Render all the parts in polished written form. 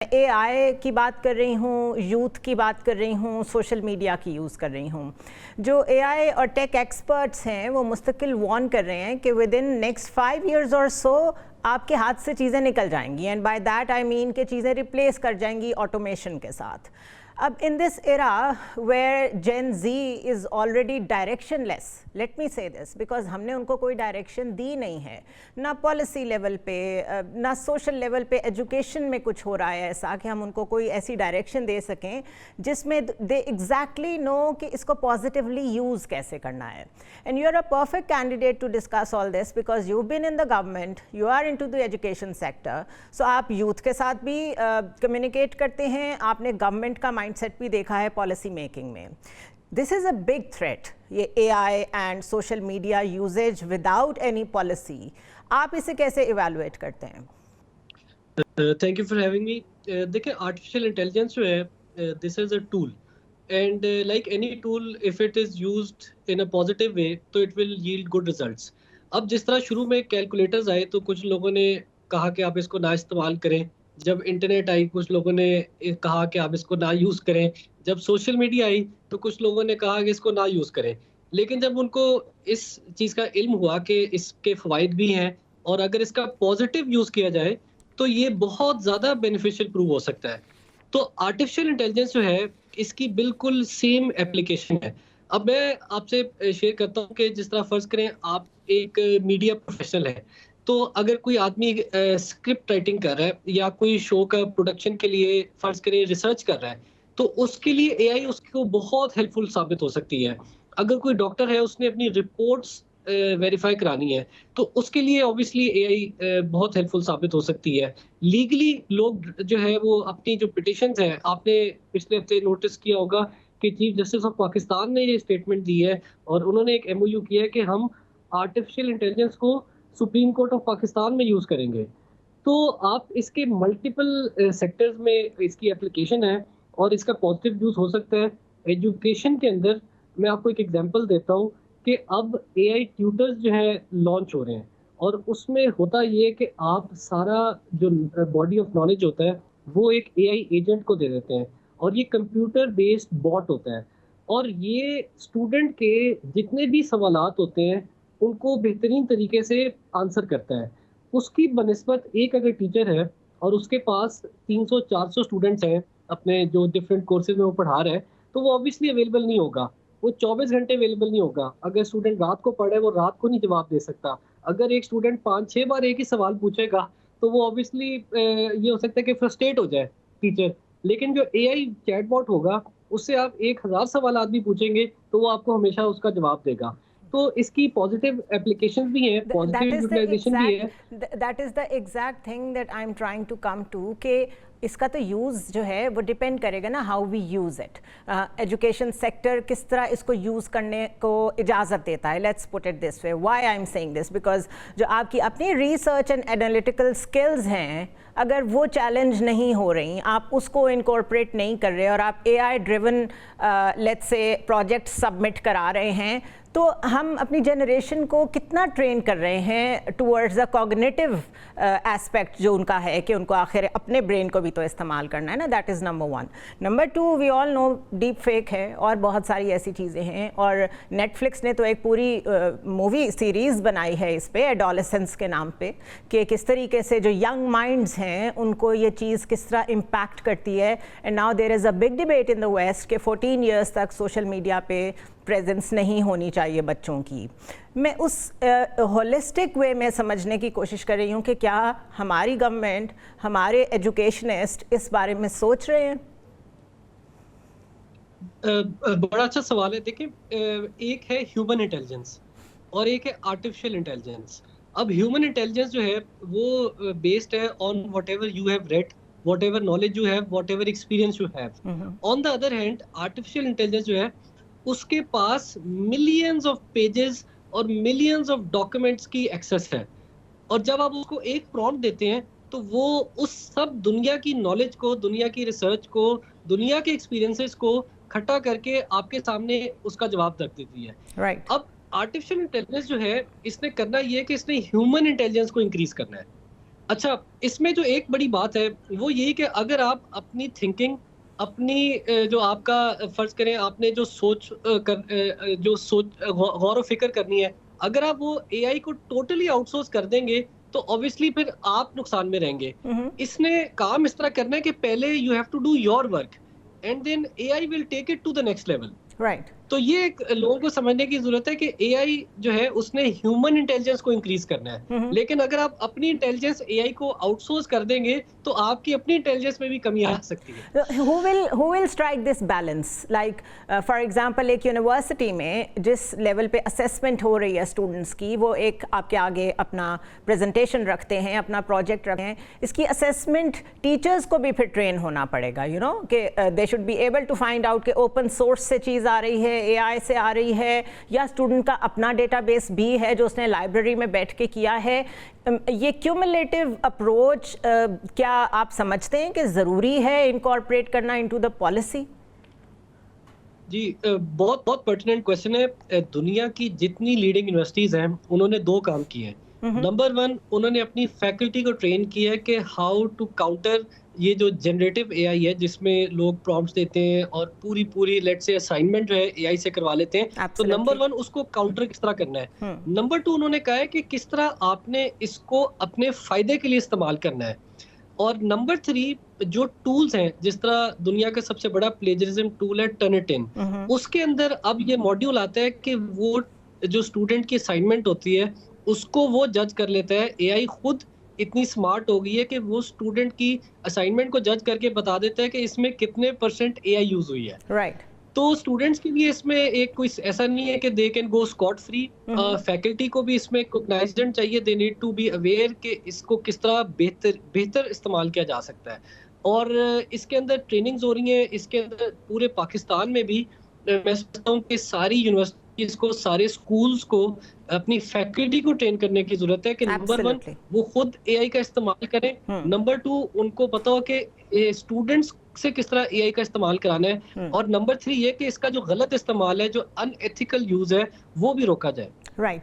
AI की बात कर रही हूँ, यूथ की बात कर रही हूँ, सोशल मीडिया की यूज़ कर रही हूँ। जो एआई और टेक एक्सपर्ट्स हैं वो मुस्तकिल वार्न कर रहे हैं कि विद इन नेक्स्ट 5 इयर्स और सो आपके हाथ से चीज़ें निकल जाएंगी, and by that I mean कि चीज़ें रिप्लेस कर जाएंगी ऑटोमेशन के साथ। अब in this era where gen Z is already directionless, let me say this because हमने उनको कोई डायरेक्शन दी नहीं है, ना पॉलिसी लेवल पे ना सोशल लेवल पे एजुकेशन में कुछ हो रहा है ऐसा कि हम उनको कोई ऐसी डायरेक्शन दे सकें जिसमें दे एग्जैक्टली नो कि इसको पॉजिटिवली यूज़ कैसे करना है। And you are a perfect candidate to discuss all this because you been in the government, you are in to the education sector, so आप यूथ के साथ भी कम्युनिकेट करते हैं, आपने गवर्नमेंट का माइंडसेट भी देखा है पॉलिसी मेकिंग में। This is a big threat, ये AI and social media usages without any policy. आप इसे कैसे इवैल्यूएट करते हैं? Thank you for having me. देखिए, आर्टिफिशियल इंटेलिजेंस जो है, this is a tool, and like any tool, if it is used in a positive way तो it will yield good results. अब जिस तरह शुरू में कैलकुलेटर्स आए तो कुछ लोगों ने कहा कि आप इसको ना इस्तेमाल करें। जब इंटरनेट आई कुछ लोगों ने कहा कि आप इसको ना यूज़ करें। जब सोशल मीडिया आई तो कुछ लोगों ने कहा कि इसको ना यूज़ करें। लेकिन जब उनको इस चीज़ का इल्म हुआ कि इसके फ़वाइद भी हैं और अगर इसका पॉजिटिव यूज़ किया जाए तो ये बहुत ज़्यादा बेनिफिशियल प्रूव हो सकता है। तो आर्टिफ़िशियल इंटेलिजेंस जो है, इसकी बिल्कुल सेम एप्लीकेशन है। अब मैं आपसे शेयर करता हूँ कि जिस तरह फ़र्ज़ करें आप एक मीडिया प्रोफ़ेशनल हैं, तो अगर कोई आदमी स्क्रिप्ट राइटिंग कर रहा है या कोई शो का प्रोडक्शन के लिए फ़र्ज़ करें रिसर्च कर रहा है, तो उसके लिए एआई उसको बहुत हेल्पफुल साबित हो सकती है। अगर कोई डॉक्टर है, उसने अपनी रिपोर्ट्स वेरीफ़ाई करानी है, तो उसके लिए ऑब्वियसली एआई बहुत हेल्पफुल साबित हो सकती है। लीगली लोग जो है वो अपनी जो पिटिशंस हैं, आपने पिछले हफ्ते नोटिस किया होगा कि चीफ जस्टिस ऑफ पाकिस्तान ने ये स्टेटमेंट दी है और उन्होंने एक एमओयू किया है कि हम आर्टिफिशियल इंटेलिजेंस को सुप्रीम कोर्ट ऑफ पाकिस्तान में यूज़ करेंगे। तो आप इसके मल्टीपल सेक्टर्स में इसकी एप्लीकेशन है और इसका पॉजिटिव यूज़ हो सकता है। एजुकेशन के अंदर मैं आपको एक एग्जांपल देता हूँ कि अब एआई ट्यूटर्स जो है लॉन्च हो रहे हैं और उसमें होता ये है कि आप सारा जो बॉडी ऑफ नॉलेज होता है वो एक एआई एजेंट को दे देते हैं और ये कंप्यूटर बेस्ड बॉट होता है और ये स्टूडेंट के जितने भी सवालात होते हैं उनको बेहतरीन तरीके से आंसर करता है। उसकी बनिस्बत एक अगर टीचर है और उसके पास 300-400 स्टूडेंट्स हैं अपने जो डिफरेंट कोर्सेज में वो पढ़ा रहा है, तो वो ऑब्वियसली अवेलेबल नहीं होगा। वो 24 घंटे अवेलेबल नहीं होगा। अगर स्टूडेंट रात को पढ़े, वो रात को नहीं जवाब दे सकता। अगर एक स्टूडेंट 5-6 बार एक ही सवाल पूछेगा, तो वो ऑब्वियसली ये हो सकता है कि फ्रस्ट्रेट हो जाए टीचर। लेकिन जो एआई चैटबॉट होगा, उससे आप 1000 सवालात भी पूछेंगे, तो वो आपको हमेशा उसका जवाब देगा। तो इसकी पॉजिटिव एप्लीकेशंस भी हैं, that positive is the utilisation भी है। that is the exact thing that I'm trying to come to कि इसका तो यूज़ जो है वो डिपेंड करेगा ना how we use it. Education sector किस तरह इसको यूज़ करने को इजाज़त देता है। Let's put it this way, why I am saying this because जो आपकी अपनी रिसर्च एंड एनालिटिकल स्किल्स हैं, अगर वो चैलेंज नहीं हो रही, आप उसको इनकॉर्पोरेट नहीं कर रहे और आप AI driven let's say project submit करा रहे हैं, तो हम अपनी जनरेशन को कितना ट्रेन कर रहे हैं टूवर्ड्स द कॉग्निटिव एस्पेक्ट जो उनका है कि उनको आखिर अपने ब्रेन को भी तो इस्तेमाल करना है ना। That is number 1। Number 2, we all know deepfake है और बहुत सारी ऐसी चीज़ें हैं, और नेटफ्लिक्स ने तो एक पूरी मूवी सीरीज़ बनाई है इस पे एडोलेसेंस के नाम पे कि किस तरीके से जो यंग माइंड्स हैं उनको ये चीज़ किस तरह इम्पैक्ट करती है। And now there is a big debate in the west कि 14 ईयर्स तक सोशल मीडिया पे प्रेजेंस नहीं होनी चाहिए बच्चों की। मैं उस होलिस्टिक वे में समझने की कोशिश कर रही हूँ कि क्या हमारी गवर्नमेंट, हमारे एजुकेशनिस्ट इस बारे में सोच रहे हैं? बड़ा अच्छा सवाल है। देखिए, एक है ह्यूमन इंटेलिजेंस और एक है आर्टिफिशियल इंटेलिजेंस। अब ह्यूमन इंटेलिजेंस जो है वो बेस्ड है on whatever you have read, whatever knowledge you have, whatever experience you have. On the other hand artificial intelligence जो है उसके पास मिलियंस ऑफ पेजेस और मिलियंस ऑफ डॉक्यूमेंट्स की एक्सेस है और जब आप उसको एक प्रॉम्प्ट देते हैं तो वो उस सब दुनिया की नॉलेज को, दुनिया की रिसर्च को, दुनिया के एक्सपीरियंसेस को इकट्ठा करके आपके सामने उसका जवाब रख देती है। राइट। अब आर्टिफिशियल इंटेलिजेंस जो है, इसने करना ये है कि इसने ह्यूमन इंटेलिजेंस को इंक्रीज करना है। अच्छा, इसमें जो एक बड़ी बात है वो ये कि अगर आप अपनी थिंकिंग, अपनी जो आपका फर्ज करें आपने जो सोच जो सोच गौर व फिक्र करनी है, अगर आप वो एआई को टोटली आउटसोर्स कर देंगे तो ऑब्वियसली फिर आप नुकसान में रहेंगे। हम्म। इसने काम इस तरह करना है कि पहले you have to do your work and then AI will take it to the next level. Right. तो ये एक लोगों को समझने की जरूरत है कि एआई जो है उसने ह्यूमन इंटेलिजेंस को इंक्रीज करना है, हम्म। लेकिन अगर आप अपनी इंटेलिजेंस एआई को आउटसोर्स कर देंगे तो आपकी अपनी इंटेलिजेंस में भी कमी आ सकती है। who will strike this balance, like for example एक यूनिवर्सिटी में जिस लेवल पे असेसमेंट हो रही है स्टूडेंट्स की, वो एक आपके आगे अपना प्रेजेंटेशन रखते हैं, अपना प्रोजेक्ट रखते हैं, इसकी असेसमेंट टीचर्स को भी फिर ट्रेन होना पड़ेगा, यू नो कि they should be able to find out कि ओपन सोर्स से चीज़ आ रही है, एआई से आ रही है, या स्टूडेंट का अपना डेटाबेस भी है जो उसने लाइब्रेरी में बैठ के किया है। ये क्यूमुलेटिव अप्रोच क्या आप समझते हैं कि ज़रूरी है इनकॉर्पोरेट करना इनटू द पॉलिसी? जी, बहुत बहुत पर्टिनेंट क्वेश्चन है। दुनिया की जितनी लीडिंग यूनिवर्सिटीज हैं उन्होंने दो काम किए हैं। नंबर वन, उन्होंने अपनी फैकल्टी को ट्रेन किया है कि हाउ टू काउंटर ये जो जनरेटिव एआई है जिसमें लोग प्रॉम्प्ट्स देते हैं और पूरी पूरी लेट्स से असाइनमेंट जो है एआई से करवा लेते हैं। तो Absolutely. नंबर वन, उसको काउंटर किस तरह करना है। नंबर टू, उन्होंने कहा है कि किस तरह आपने इसको अपने फायदे के लिए इस्तेमाल करना है। और नंबर थ्री, जो टूल्स हैं, जिस तरह दुनिया का सबसे बड़ा प्लेजरिज्म टूल है टर्निटिन, उसके अंदर अब ये मॉड्यूल आता है कि वो जो स्टूडेंट की असाइनमेंट होती है उसको वो जज कर लेता है। एआई खुद इतनी स्मार्ट हो गई है कि वो स्टूडेंट की असाइनमेंट को जज करके बता देता है कि इसमें कितने % एआई यूज हुई है। राइट। तो स्टूडेंट्स के लिए इसमें एक कोई ऐसा नहीं है कि they can go scot free. Faculty को भी इसमें कोग्नाइजेंट चाहिए, they need to be aware कि इसको किस तरह बेहतर इस्तेमाल किया जा सकता है। और इसके अंदर ट्रेनिंग्स हो रही हैं, इसके अंदर पूरे पाकिस्तान में भी मैं समझता हूँ कि सारी यूनिवर्सिटीज को, सारे स्कूल्स को अपनी फैकल्टी को ट्रेन करने की जरूरत है कि नंबर वन, Absolutely. वो खुद एआई का इस्तेमाल करें। नंबर टू, उनको पता हो कि स्टूडेंट्स से किस तरह एआई का इस्तेमाल कराना है। और नंबर थ्री ये कि इसका जो गलत इस्तेमाल है, जो अनएथिकल यूज है, वो भी रोका जाए। राइट।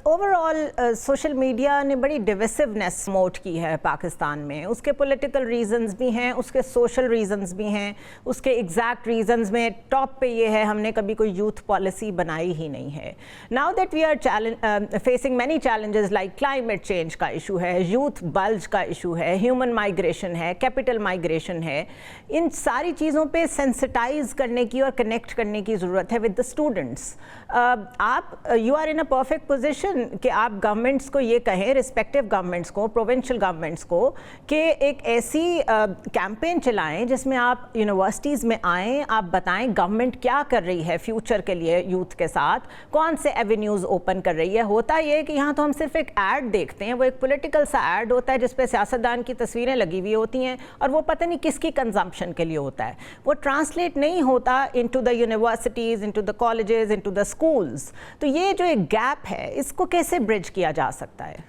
ओवरऑल सोशल मीडिया ने बड़ी डिविसिवनेस प्रमोट की है पाकिस्तान में। उसके पॉलिटिकल रीजंस भी हैं, उसके सोशल रीजंस भी हैं, उसके एग्जैक्ट रीजंस में टॉप पे ये है हमने कभी कोई यूथ पॉलिसी बनाई ही नहीं है। Now that we are facing many challenges like climate change का इशू है, यूथ बल्ज का इशू है, ह्यूमन माइग्रेशन है, कैपिटल माइग्रेशन है, इन सारी चीज़ों पे सेंसिटाइज करने की और कनेक्ट करने की ज़रूरत है विद द स्टूडेंट्स। आप you are in a perfect position कि आप गवर्नमेंट्स को ये कहें, रिस्पेक्टिव गवर्नमेंट्स को, प्रोविंशियल गवर्नमेंट्स को, कि एक ऐसी कैंपेन चलाएं जिसमें आप यूनिवर्सिटीज़ में आएँ, आप बताएं गवर्नमेंट क्या कर रही है फ्यूचर के लिए यूथ के साथ, कौन से एवेन्यूज़ ओपन कर रही है। होता ये है कि यहाँ तो हम सिर्फ एक ऐड देखते हैं, वो एक पॉलिटिकल सा ऐड होता है जिस पे सियासतदान की तस्वीरें लगी हुई होती हैं और वो पता नहीं किसकी कंजम्पशन के लिए होता है, वो ट्रांसलेट नहीं होता into the universities, into the colleges, into the schools. तो ये जो एक गैप है, इसको कैसे ब्रिज किया जा सकता है?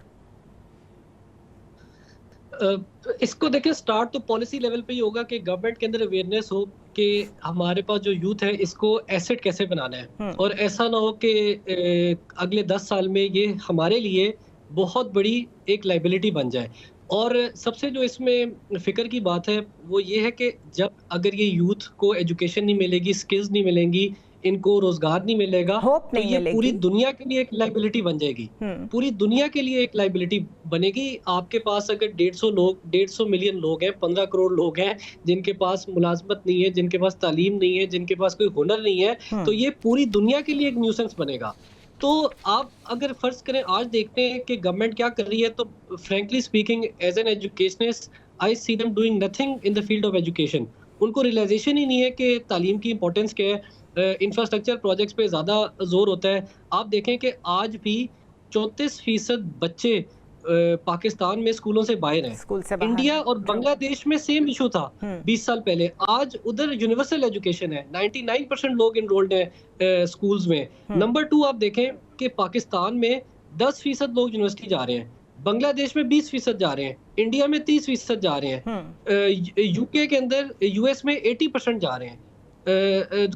इसको देखिए, स्टार्ट तो पॉलिसी लेवल पे ही होगा कि गवर्नमेंट के अंदर अवेयरनेस हो कि हमारे पास जो यूथ है इसको एसेट कैसे बनाना है, और ऐसा ना हो कि अगले 10 साल में ये हमारे लिए बहुत बड़ी एक लाइबिलिटी बन जाए। और सबसे जो इसमें फिक्र की बात है वो ये है कि जब अगर ये यूथ को एजुकेशन नहीं मिलेगी, स्किल्स नहीं मिलेंगी, इनको रोजगार नहीं मिलेगा, Hope तो नहीं ये मिलेगी। पूरी दुनिया के लिए एक लाइबिलिटी बन जाएगी। पूरी दुनिया के लिए एक लाइबिलिटी बनेगी। आपके पास अगर 150 मिलियन लोग हैं, 15 करोड़ लोग हैं जिनके पास मुलाजमत नहीं है, जिनके पास तालीम नहीं है, जिनके पास कोई हुनर नहीं है, तो ये पूरी दुनिया के लिए एक न्यूसेंस बनेगा। तो आप अगर फर्ज करें, आज देखते हैं कि गवर्नमेंट क्या कर रही है, तो frankly speaking as an educationist I see them doing nothing in the field of education. उनको रियलाइजेशन ही नहीं है कि तालीम की इंपॉर्टेंस क्या है। इंफ्रास्ट्रक्चर प्रोजेक्ट्स पे ज़्यादा जोर होता है। आप देखें कि आज भी 34% बच्चे पाकिस्तान में स्कूलों से बाहर हैं। स्कूल से बाहर। इंडिया और बांग्लादेश में सेम इशू था 20 साल पहले। आज उधर यूनिवर्सल एजुकेशन है, 99% लोग इनरोल्ड हैं स्कूल्स में। नंबर 2, आप देखें कि पाकिस्तान में 10% लोग यूनिवर्सिटी जा रहे हैं, बांग्लादेश में 20% जा रहे हैं, इंडिया में 30% जा रहे हैं, यूके के अंदर, यूएस में 80% जा रहे हैं,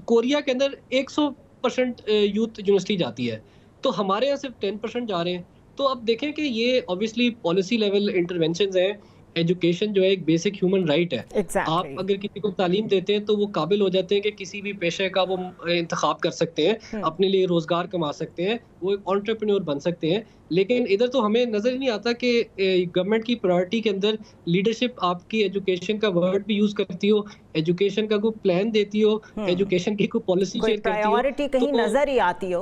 कोरिया के अंदर 100% यूथ यूनिवर्सिटी जाती है। तो हमारे यहाँ सिर्फ 10% जा रहे हैं। तो अब देखें कि ये ऑब्वियसली पॉलिसी लेवल इंटरवेंशंस हैं। एजुकेशन जो है एक बेसिक ह्यूमन राइट है। आप एग्जैक्टली। अगर किसी को तालीम देते हैं तो वो काबिल हो जाते हैं कि किसी भी पेशे का वो इंतखाब कर सकते हैं, अपने लिए रोजगार कमा सकते हैं, वो एक एंटरप्रेन्योर बन सकते हैं। लेकिन इधर तो हमें नजर ही नहीं आता कि गवर्नमेंट की प्रायोरिटी के अंदर लीडरशिप आपकी एजुकेशन का वर्ड भी यूज करती हो, एजुकेशन का कोई प्लान देती हो, एजुकेशन की कोई पॉलिसी कोई शेयर करती हो। प्रायोरिटी कहीं तो नजर ही आती हो